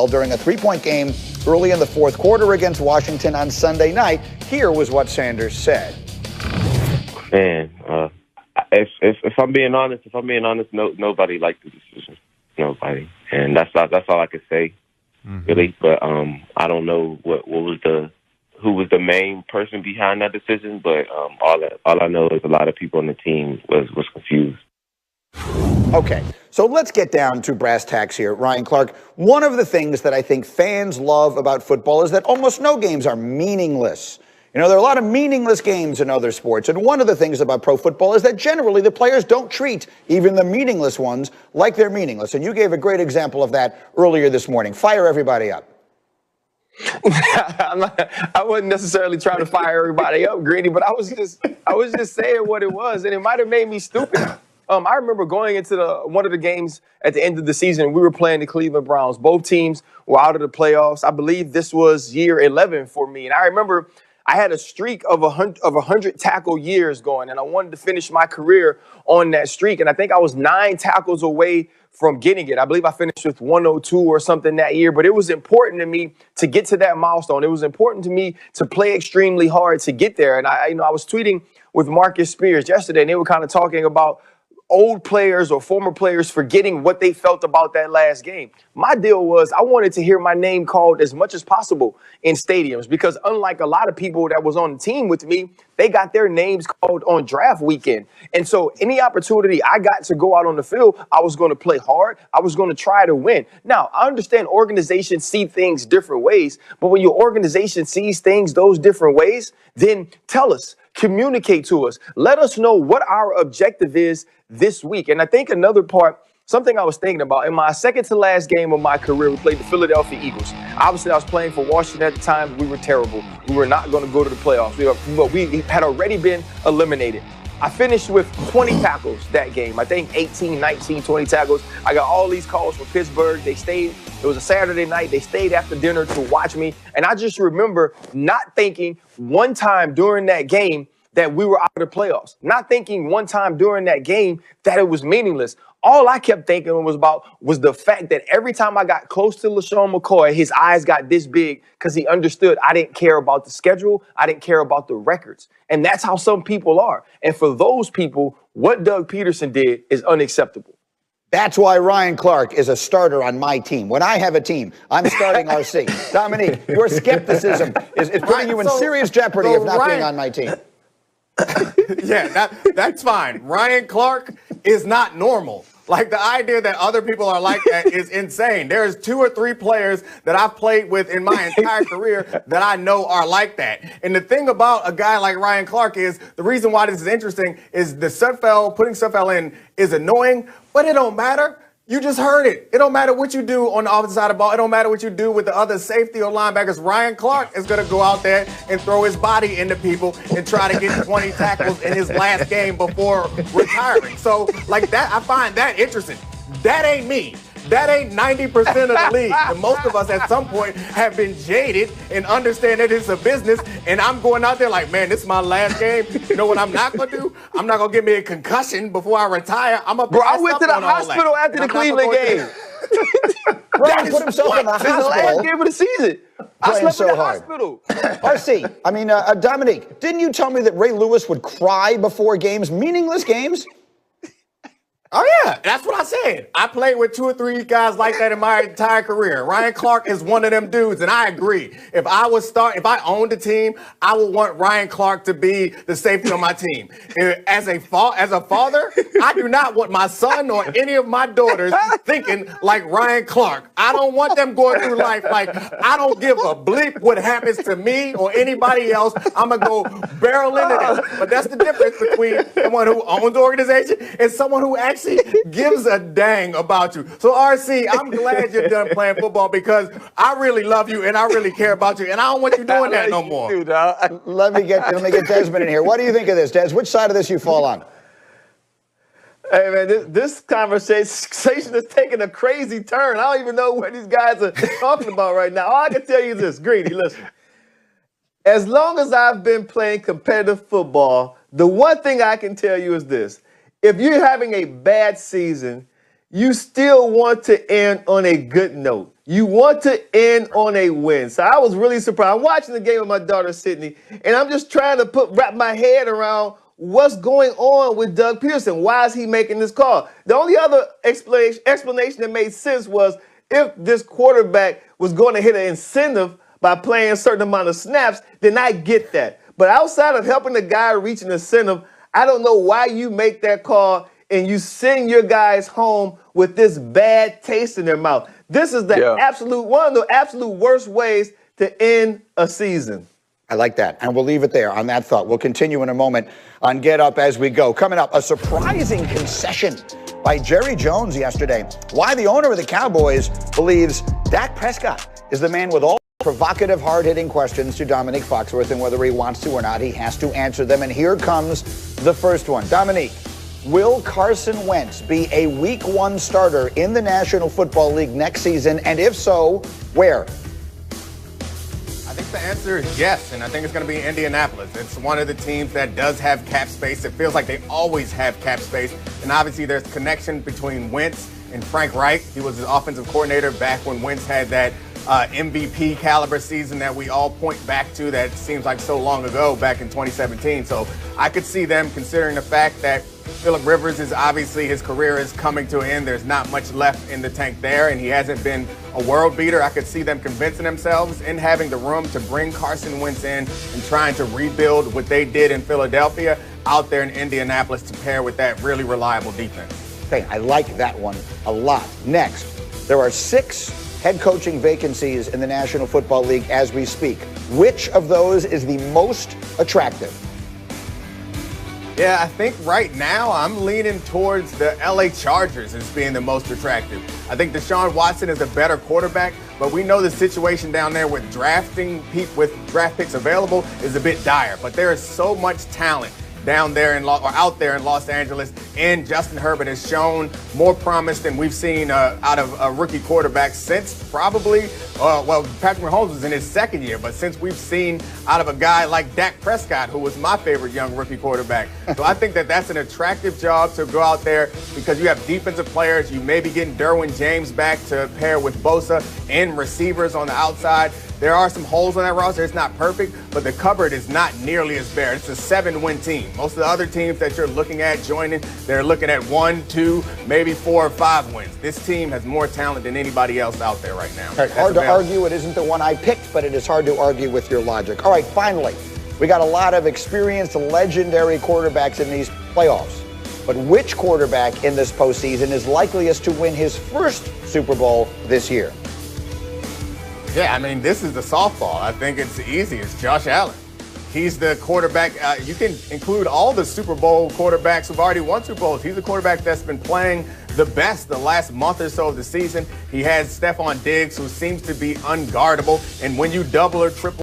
during a three-point game early in the fourth quarter against Washington on Sunday night. Here was what Sanders said. Man, if I'm being honest, nobody liked the decision. Nobody, and that's all I could say, really. But I don't know who was the main person behind that decision. But all I know is a lot of people on the team was confused. Okay, so let's get down to brass tacks here. Ryan Clark, one of the things that I think fans love about football is that almost no games are meaningless. There are a lot of meaningless games in other sports, and one of the things about pro football is that generally the players don't treat even the meaningless ones like they're meaningless, and you gave a great example of that earlier this morning. Fire everybody up. I wasn't necessarily trying to fire everybody up, Greeny, but I was just saying what it was, and it might have made me stupid. I remember going into one of the games at the end of the season. We were playing the Cleveland Browns. Both teams were out of the playoffs. I believe this was year 11 for me, and I remember I had a streak of 100 tackle years going, and I wanted to finish my career on that streak. And I think I was 9 tackles away from getting it. I believe I finished with 102 or something that year, but it was important to me to get to that milestone. It was important to me to play extremely hard to get there. And I was tweeting with Marcus Spears yesterday, and they were kind of talking about old players or former players forgetting what they felt about that last game. My deal was I wanted to hear my name called as much as possible in stadiums, because unlike a lot of people that was on the team with me, they got their names called on draft weekend. And so any opportunity I got to go out on the field, I was going to play hard. I was going to try to win. Now, I understand organizations see things different ways, but when your organization sees things those different ways, then tell us, communicate to us, let us know what our objective is this week. And I think another part, something I was thinking about, in my second to last game of my career, we played the Philadelphia Eagles. Obviously, I was playing for Washington at the time. We were terrible. We were not going to go to the playoffs. We had already been eliminated. I finished with 20 tackles that game. I think 18, 19, 20 tackles. I got all these calls from Pittsburgh. They stayed. It was a Saturday night. They stayed after dinner to watch me. And I just remember not thinking one time during that game that we were out of the playoffs. Not thinking one time during that game that it was meaningless. All I kept thinking was the fact that every time I got close to LaShawn McCoy, his eyes got this big because he understood I didn't care about the schedule. I didn't care about the records. And that's how some people are. And for those people, what Doug Peterson did is unacceptable. That's why Ryan Clark is a starter on my team. When I have a team, I'm starting RC. Dominique, your skepticism is putting you in serious jeopardy of not being on my team. Yeah, that's fine. Ryan Clark is not normal. Like, the idea that other people are like that is insane. There's 2 or 3 players that I've played with in my entire career that I know are like that. And the thing about a guy like Ryan Clark is, the reason why this is interesting is putting Sudfeld in is annoying, but it don't matter. You just heard it. It don't matter what you do on the offensive side of the ball. It don't matter what you do with the other safety or linebackers. Ryan Clark is going to go out there and throw his body into people and try to get 20 tackles in his last game before retiring. So, like that, I find that interesting. That ain't me. That ain't 90% of the league. And most of us at some point have been jaded and understand that it's a business. And I'm going out there like, man, this is my last game. You know what I'm not going to do? I'm not going to get me a concussion before I retire. Bro, I went to the hospital after the Cleveland game. Ryan put himself in the hospital. The last game of the season. I slept in the hospital. RC, Dominique, didn't you tell me that Ray Lewis would cry before games, meaningless games? Oh, yeah, that's what I said. I played with 2 or 3 guys like that in my entire career. Ryan Clark is one of them dudes, and I agree. If I owned a team, I would want Ryan Clark to be the safety on my team. As a father, I do not want my son or any of my daughters thinking like Ryan Clark. I don't want them going through life like, I don't give a bleep what happens to me or anybody else. I'm going to go barrel into them. But that's the difference between someone who owns the organization and someone who actually gives a dang about you. So, RC, I'm glad you're done playing football, because I really love you and I really care about you, and I don't want you doing that no more. Let me get Desmond in here. What do you think of this, Des? Which side of this you fall on? Hey, man, this conversation is taking a crazy turn. I don't even know what these guys are talking about right now. All I can tell you is this, Greedy, listen. As long as I've been playing competitive football, the one thing I can tell you is this. If you're having a bad season, you still want to end on a good note. You want to end on a win. So I was really surprised. I'm watching the game with my daughter, Sydney, and I'm just trying to wrap my head around what's going on with Doug Peterson. Why is he making this call? The only other explanation that made sense was if this quarterback was going to hit an incentive by playing a certain amount of snaps, then I get that. But outside of helping the guy reach an incentive, I don't know why you make that call and you send your guys home with this bad taste in their mouth. This is one of the absolute worst ways to end a season. I like that. And we'll leave it there on that thought. We'll continue in a moment on Get Up as we go. Coming up, a surprising concession by Jerry Jones yesterday. Why the owner of the Cowboys believes Dak Prescott is the man with all provocative, hard-hitting questions to Dominique Foxworth, and whether he wants to or not, he has to answer them. And here comes the first one. Dominique, will Carson Wentz be a Week 1 starter in the National Football League next season? And if so, where? I think the answer is yes, and I think it's going to be Indianapolis. It's one of the teams that does have cap space. It feels like they always have cap space, and obviously there's connection between Wentz and Frank Reich. He was the offensive coordinator back when Wentz had that MVP caliber season that we all point back to that seems like so long ago back in 2017. So I could see them, considering the fact that Phillip Rivers is obviously, his career is coming to an end. There's not much left in the tank there, and he hasn't been a world beater. I could see them convincing themselves and having the room to bring Carson Wentz in and trying to rebuild what they did in Philadelphia out there in Indianapolis to pair with that really reliable defense. Okay, I like that one a lot. Next, there are 6 head coaching vacancies in the National Football League as we speak. Which of those is the most attractive? Yeah, I think right now I'm leaning towards the LA Chargers as being the most attractive. I think Deshaun Watson is a better quarterback, but we know the situation down there with drafting with draft picks available is a bit dire. But there is so much talent down there out there in Los Angeles, and Justin Herbert has shown more promise than we've seen out of a rookie quarterback since probably, Patrick Mahomes was in his second year, but since we've seen out of a guy like Dak Prescott, who was my favorite young rookie quarterback. So I think that that's an attractive job to go out there because you have defensive players. You may be getting Derwin James back to pair with Bosa and receivers on the outside. There are some holes on that roster. It's not perfect, but the cupboard is not nearly as bare. It's a 7-win team. Most of the other teams that you're looking at joining, they're looking at 1, 2, maybe 4 or 5 wins. This team has more talent than anybody else out there right now. Right, hard to argue. It isn't the one I picked, but it is hard to argue with your logic. All right, finally, we got a lot of experienced, legendary quarterbacks in these playoffs. But which quarterback in this postseason is likeliest to win his first Super Bowl this year? Yeah, I mean, this is the softball. I think it's easy. It's Josh Allen. He's the quarterback. You can include all the Super Bowl quarterbacks who've already won Super Bowls. He's the quarterback that's been playing the best the last month or so of the season. He has Stephon Diggs, who seems to be unguardable. And when you double or triple